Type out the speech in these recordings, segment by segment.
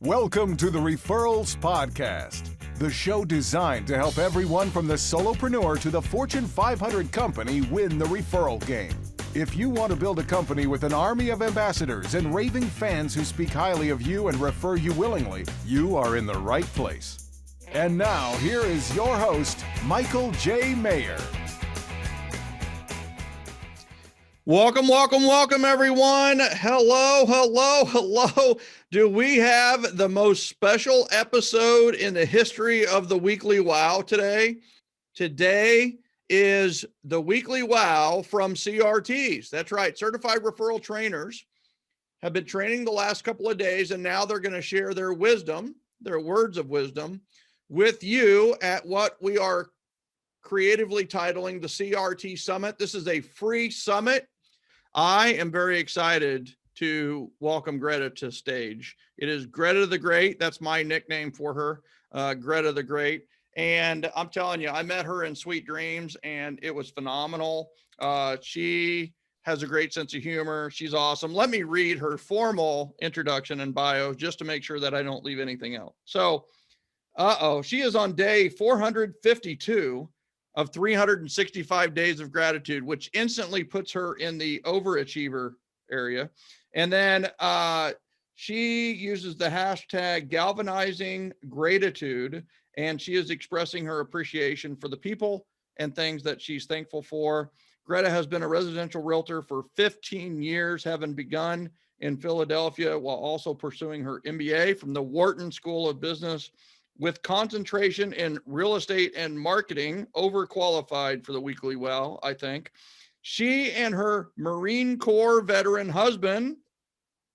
Welcome to the Referrals Podcast, the show designed to help everyone from the solopreneur to the Fortune 500 company win the referral game. If you want to build a company with an army of ambassadors and raving fans who speak highly of you and refer you willingly, you are in the right place. And now, here is your host, Michael J. Maher. Welcome, everyone. Hello. Do we have the most special episode in the history of the Weekly Wow today? Today is the Weekly Wow from CRTs. That's right. Certified Referral Trainers have been training the last couple of days, and now they're going to share their wisdom, their words of wisdom, with you at what we are creatively titling the CRT Summit. This is a free summit. I am very excited to welcome Greta to stage. It is Greta the Great. That's my nickname for her, Greta the Great. And I'm telling you, I met her in Sweet Dreams and it was phenomenal. She has a great sense of humor. She's awesome. Let me read her formal introduction and bio just to make sure that I don't leave anything out. So, she is on day 452 of 365 days of gratitude, which instantly puts her in the overachiever area. And then she uses the hashtag galvanizing gratitude, and she is expressing her appreciation for the people and things that she's thankful for. Greta has been a residential realtor for 15 years, having begun in Philadelphia while also pursuing her MBA from the Wharton School of Business with concentration in real estate and marketing, overqualified for the Weekly Wow, I think. She and her Marine Corps veteran husband,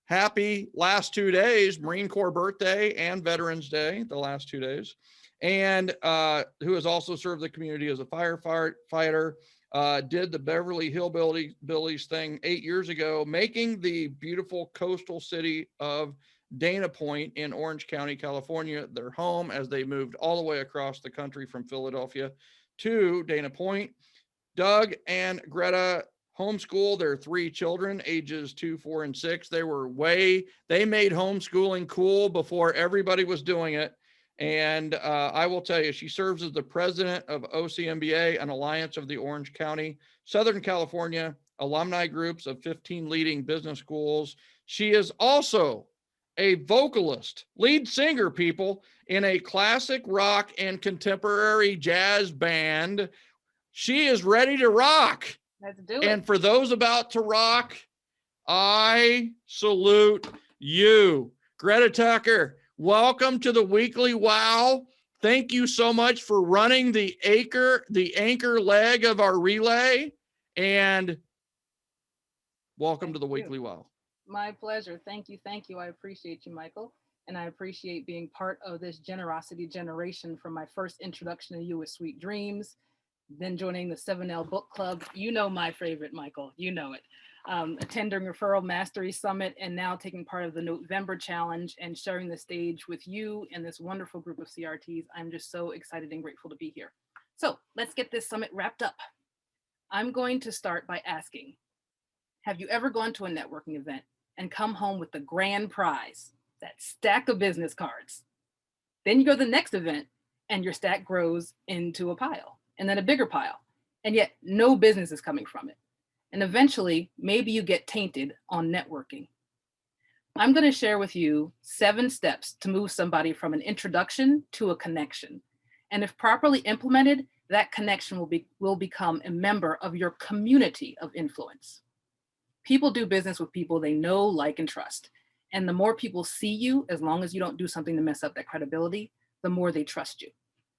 happy last 2 days, Marine Corps birthday and Veterans Day, the last 2 days, and who has also served the community as a firefighter, did the Beverly Hillbillies thing 8 years ago, making the beautiful coastal city of Dana Point in Orange County, California, their home as they moved all the way across the country from Philadelphia to Dana Point. Doug and Greta homeschool their 3 children, ages 2, 4, and 6. They made homeschooling cool before everybody was doing it. And I will tell you, she serves as the president of OCMBA, an alliance of the Orange County, Southern California alumni groups of 15 leading business schools. She is also a vocalist, lead singer, people, in a classic rock and contemporary jazz band. She is ready to rock. Let's do it. And for those about to rock, I salute you. Greta Tucker, welcome to the Weekly Wow. Thank you so much for running the anchor leg of our relay, and welcome to the Weekly Wow. My pleasure. Thank you. I appreciate you, Michael. And I appreciate being part of this generosity generation from my first introduction to you with Sweet Dreams, then joining the 7L Book Club. You know my favorite, Michael. You know it. Attending Referral Mastery Summit, and now taking part of the November Challenge and sharing the stage with you and this wonderful group of CRTs. I'm just so excited and grateful to be here. So let's get this summit wrapped up. I'm going to start by asking, have you ever gone to a networking event and come home with the grand prize, that stack of business cards? Then you go to the next event and your stack grows into a pile, and then a bigger pile, and yet no business is coming from it. And eventually, maybe you get tainted on networking. I'm going to share with you 7 steps to move somebody from an introduction to a connection. And if properly implemented, that connection will become a member of your community of influence. People do business with people they know, like, and trust. And the more people see you, as long as you don't do something to mess up that credibility, the more they trust you.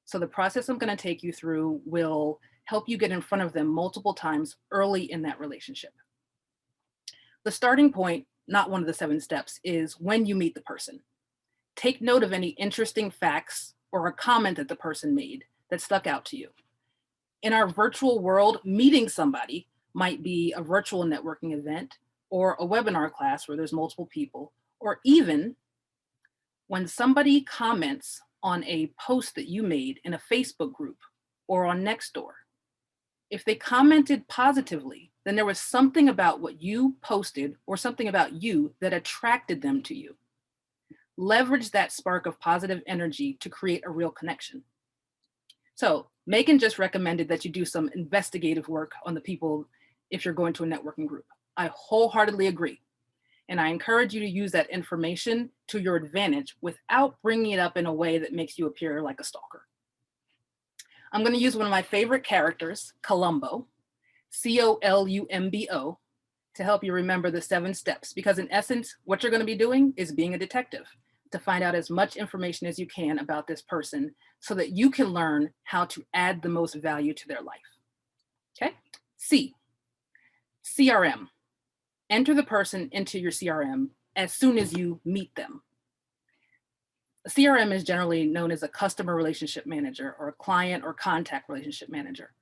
So the process I'm going to take you through will help you get in front of them multiple times early in that relationship. The starting point, not one of the 7 steps, is when you meet the person. Take note of any interesting facts or a comment that the person made that stuck out to you. In our virtual world, meeting somebody might be a virtual networking event or a webinar class where there's multiple people, or even when somebody comments on a post that you made in a Facebook group or on Nextdoor. If they commented positively, then there was something about what you posted or something about you that attracted them to you. Leverage that spark of positive energy to create a real connection. So Megan just recommended that you do some investigative work on the people if you're going to a networking group. I wholeheartedly agree. And I encourage you to use that information to your advantage without bringing it up in a way that makes you appear like a stalker. I'm going to use one of my favorite characters, Columbo, Columbo, to help you remember the 7 steps. Because in essence, what you're going to be doing is being a detective to find out as much information as you can about this person so that you can learn how to add the most value to their life. Okay? C, CRM. Enter the person into your CRM as soon as you meet them. A CRM is generally known as a customer relationship manager or a client or contact relationship manager.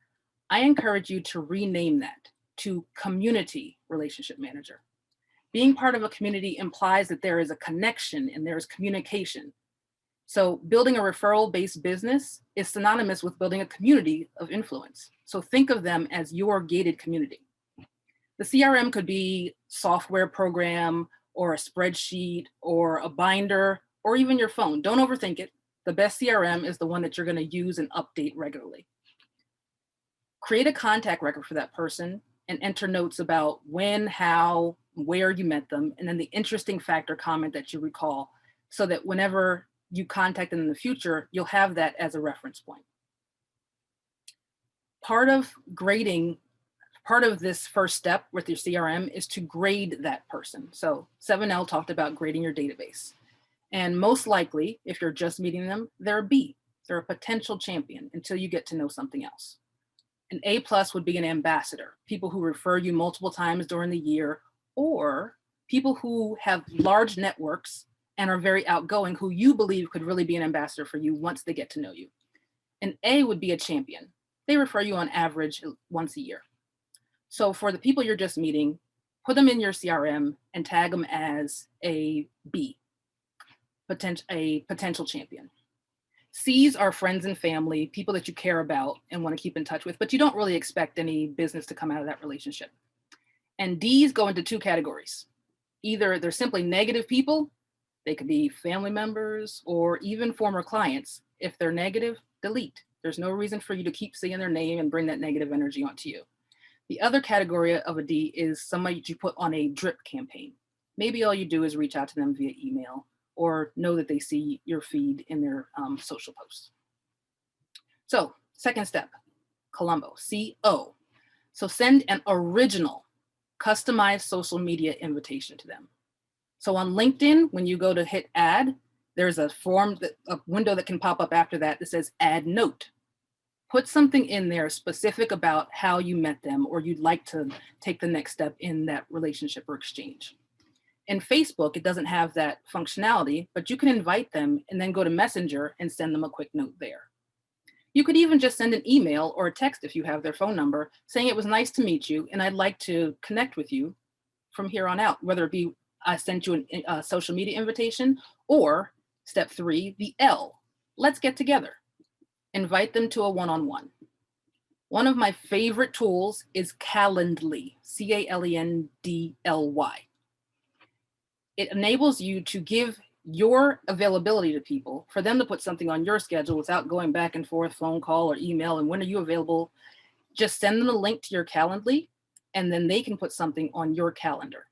I encourage you to rename that to community relationship manager. Being part of a community implies that there is a connection and there is communication. So building a referral-based business is synonymous with building a community of influence. So think of them as your gated community. The CRM could be software program or a spreadsheet or a binder or even your phone. Don't overthink it. The best CRM is the one that you're going to use and update regularly. Create a contact record for that person and enter notes about when, how, where you met them, and then the interesting fact or comment that you recall so that whenever you contact them in the future, you'll have that as a reference point. Part of grading, part of this first step with your CRM is to grade that person. So 7L talked about grading your database. And most likely, if you're just meeting them, they're a B. They're a potential champion until you get to know something else. An A+ would be an ambassador, people who refer you multiple times during the year, or people who have large networks and are very outgoing, who you believe could really be an ambassador for you once they get to know you. An A would be a champion. They refer you on average once a year. So for the people you're just meeting, put them in your CRM and tag them as a B, a potential champion. C's are friends and family, people that you care about and want to keep in touch with, but you don't really expect any business to come out of that relationship. And D's go into 2 categories. Either they're simply negative people, they could be family members or even former clients. If they're negative, delete. There's no reason for you to keep seeing their name and bring that negative energy onto you. The other category of a D is somebody that you put on a drip campaign. Maybe all you do is reach out to them via email or know that they see your feed in their social posts. So second step, Columbo, CO. So send an original, customized social media invitation to them. So on LinkedIn, when you go to hit add, there's a window that can pop up after that that says add note. Put something in there specific about how you met them or you'd like to take the next step in that relationship or exchange. In Facebook, it doesn't have that functionality, but you can invite them and then go to Messenger and send them a quick note there. You could even just send an email or a text if you have their phone number saying it was nice to meet you and I'd like to connect with you from here on out, whether it be I sent you a social media invitation or step 3, the L, let's get together. Invite them to a one-on-one. One of my favorite tools is Calendly, Calendly. It enables you to give your availability to people for them to put something on your schedule without going back and forth, phone call or email, and when are you available? Just send them a link to your Calendly, and then they can put something on your calendar.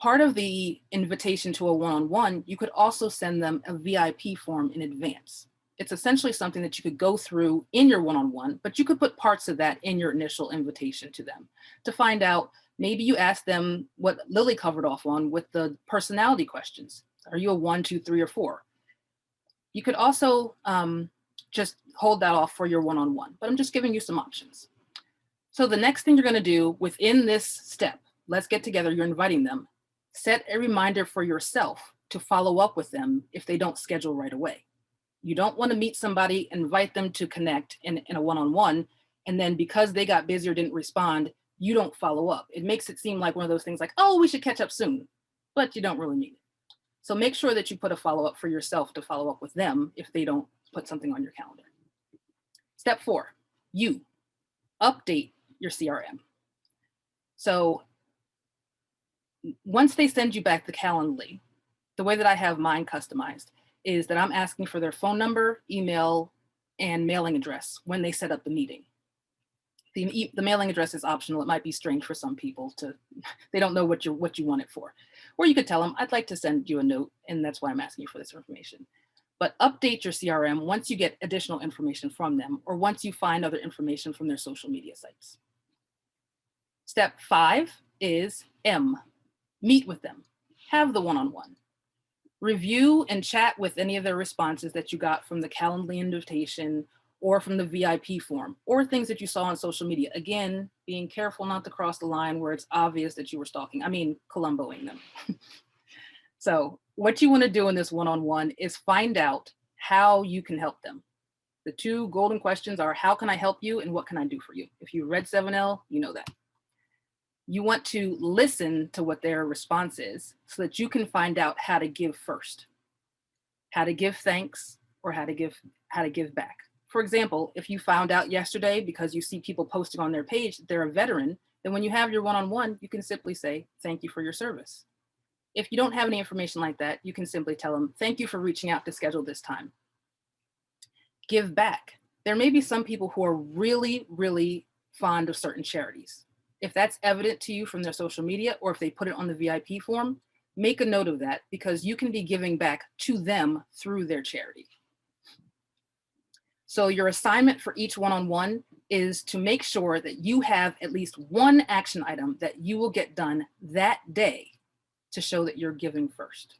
Part of the invitation to a one-on-one, you could also send them a VIP form in advance. It's essentially something that you could go through in your one-on-one, but you could put parts of that in your initial invitation to them to find out. Maybe you ask them what Lily covered off on with the personality questions. Are you a 1, 2, 3, or 4? You could also just hold that off for your one-on-one, but I'm just giving you some options. So the next thing you're going to do within this step, let's get together, you're inviting them, set a reminder for yourself to follow up with them if they don't schedule right away. You don't want to meet somebody, invite them to connect in a one-on-one, and then because they got busy or didn't respond, you don't follow up. It makes it seem like one of those things like, oh, we should catch up soon, but you don't really mean it. So make sure that you put a follow-up for yourself to follow up with them if they don't put something on your calendar. Step 4, you update your CRM. So once they send you back the Calendly, the way that I have mine customized is that I'm asking for their phone number, email, and mailing address when they set up the meeting. The mailing address is optional. It might be strange for some people they don't know what you want it for. Or you could tell them, I'd like to send you a note, and that's why I'm asking you for this information. But update your CRM once you get additional information from them, or once you find other information from their social media sites. Step 5 is M, meet with them, have the one-on-one. Review and chat with any of their responses that you got from the Calendly invitation or from the VIP form, or things that you saw on social media. Again, being careful not to cross the line where it's obvious that you were stalking, Columboing them. So what you want to do in this one-on-one is find out how you can help them. The 2 golden questions are, how can I help you, and what can I do for you? If you read 7L, you know that. You want to listen to what their response is so that you can find out how to give first, how to give thanks, or how to give back. For example, if you found out yesterday because you see people posting on their page that they're a veteran, then when you have your one-on-one, you can simply say, thank you for your service. If you don't have any information like that, you can simply tell them, thank you for reaching out to schedule this time. Give back. There may be some people who are really, really fond of certain charities. If that's evident to you from their social media, or if they put it on the VIP form, make a note of that, because you can be giving back to them through their charity. So your assignment for each one-on-one is to make sure that you have at least one action item that you will get done that day to show that you're giving first.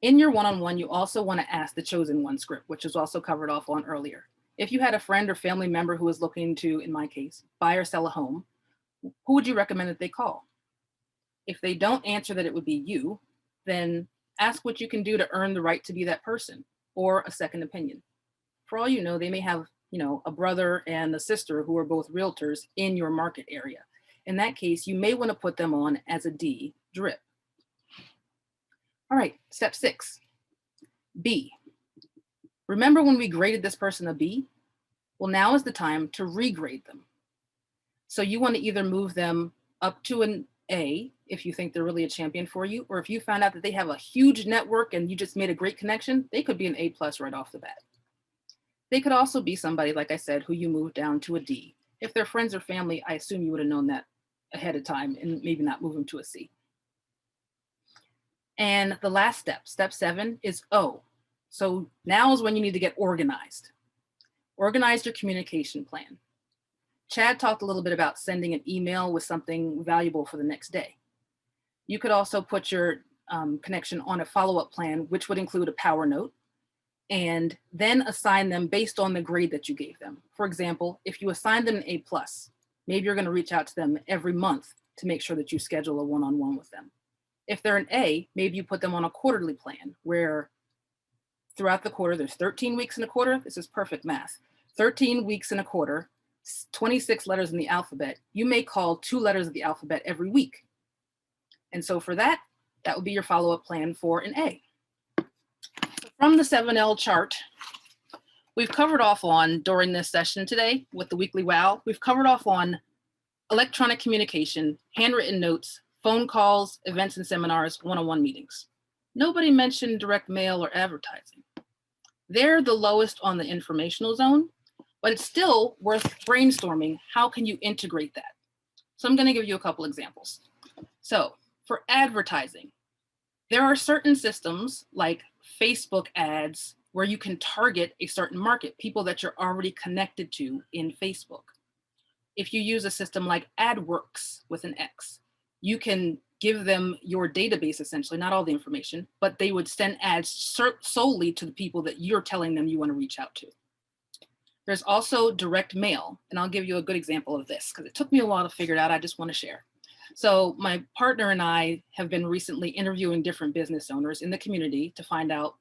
In your one-on-one, you also want to ask the chosen one script, which is also covered off on earlier. If you had a friend or family member who was looking to, in my case, buy or sell a home, who would you recommend that they call? If they don't answer that it would be you, then ask what you can do to earn the right to be that person, or a second opinion. For all you know, they may have, a brother and a sister who are both realtors in your market area. In that case, you may want to put them on as a D drip. All right, step 6, B. Remember when we graded this person a B? Well, now is the time to regrade them. So you want to either move them up to an A if you think they're really a champion for you, or if you found out that they have a huge network and you just made a great connection, they could be an A+ right off the bat. They could also be somebody, like I said, who you moved down to a D. If they're friends or family, I assume you would have known that ahead of time and maybe not move them to a C. And the last step, step 7, is O. So now is when you need to get organized. Organize your communication plan. Chad talked a little bit about sending an email with something valuable for the next day. You could also put your connection on a follow-up plan, which would include a power note, and then assign them based on the grade that you gave them. For example, if you assign them an A+, maybe you're going to reach out to them every month to make sure that you schedule a one-on-one with them. If they're an A, maybe you put them on a quarterly plan where throughout the quarter, there's 13 weeks in a quarter. This is perfect math. 13 weeks in a quarter, 26 letters in the alphabet. You may call 2 letters of the alphabet every week. And so for that, that would be your follow-up plan for an A. From the 7L chart, we've covered off on, during this session today with the weekly WOW, we've covered off on electronic communication, handwritten notes, phone calls, events and seminars, one-on-one meetings. Nobody mentioned direct mail or advertising. They're the lowest on the informational zone, but it's still worth brainstorming. How can you integrate that? So I'm going to give you a couple examples. So for advertising, there are certain systems like Facebook ads where you can target a certain market, people that you're already connected to in Facebook. If you use a system like AdWorks with an X, you can give them your database, essentially, not all the information, but they would send ads solely to the people that you're telling them you want to reach out to. There's also direct mail, and I'll give you a good example of this because it took me a while to figure it out. I just want to share. So my partner and I have been recently interviewing different business owners in the community to find out,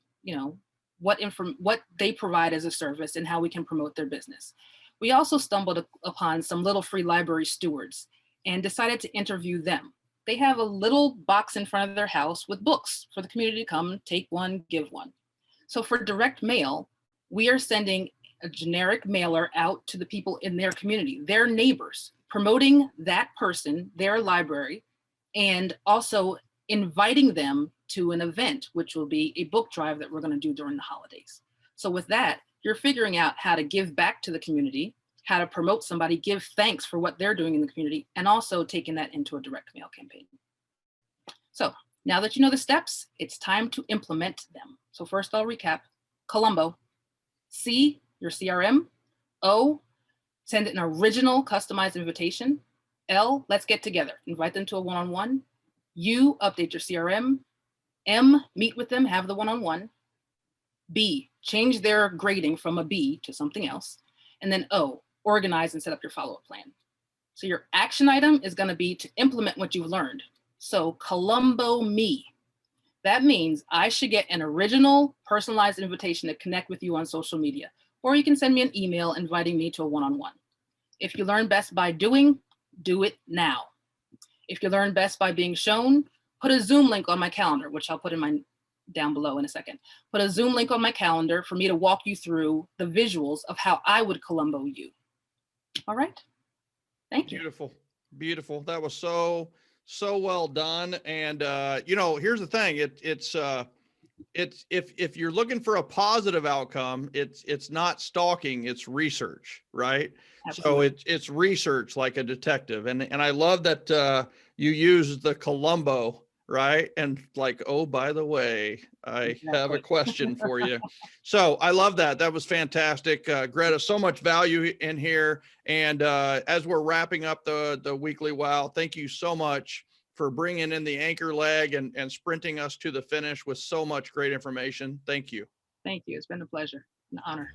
what they provide as a service and how we can promote their business. We also stumbled upon some little free library stewards and decided to interview them. They have a little box in front of their house with books for the community to come, take one, give one. So for direct mail, we are sending a generic mailer out to the people in their community, their neighbors, promoting that person, their library, and also inviting them to an event, which will be a book drive that we're going to do during the holidays. So with that, you're figuring out how to give back to the community, how to promote somebody, give thanks for what they're doing in the community, and also taking that into a direct mail campaign. So now that you know the steps, it's time to implement them. So first I'll recap. Columbo. C, your CRM. O, send an original customized invitation. L, let's get together. Invite them to a one-on-one. U, update your CRM. M, meet with them, have the one-on-one. B, change their grading from a B to something else. And then O, organize and set up your follow-up plan. So your action item is going to be to implement what you've learned. So Columbo me. That means I should get an original personalized invitation to connect with you on social media, or you can send me an email inviting me to a one-on-one. If you learn best by doing, do it now. If you learn best by being shown, put a Zoom link on my calendar, which I'll put in my down below in a second. Put a Zoom link on my calendar for me to walk you through the visuals of how I would Columbo you. All right. Thank you. Beautiful. Beautiful. That was so well done. And you know, here's the thing. It's if you're looking for a positive outcome, it's not stalking, it's research, right? Absolutely. So it's research like a detective. And I love that you use the Columbo, right? And like, oh, by the way, I have a question for you. So I love that. That was fantastic. Greta, so much value in here. And as we're wrapping up the weekly wow, thank you so much for bringing in the anchor leg and sprinting us to the finish with so much great information. Thank you. Thank you. It's been a pleasure, an honor.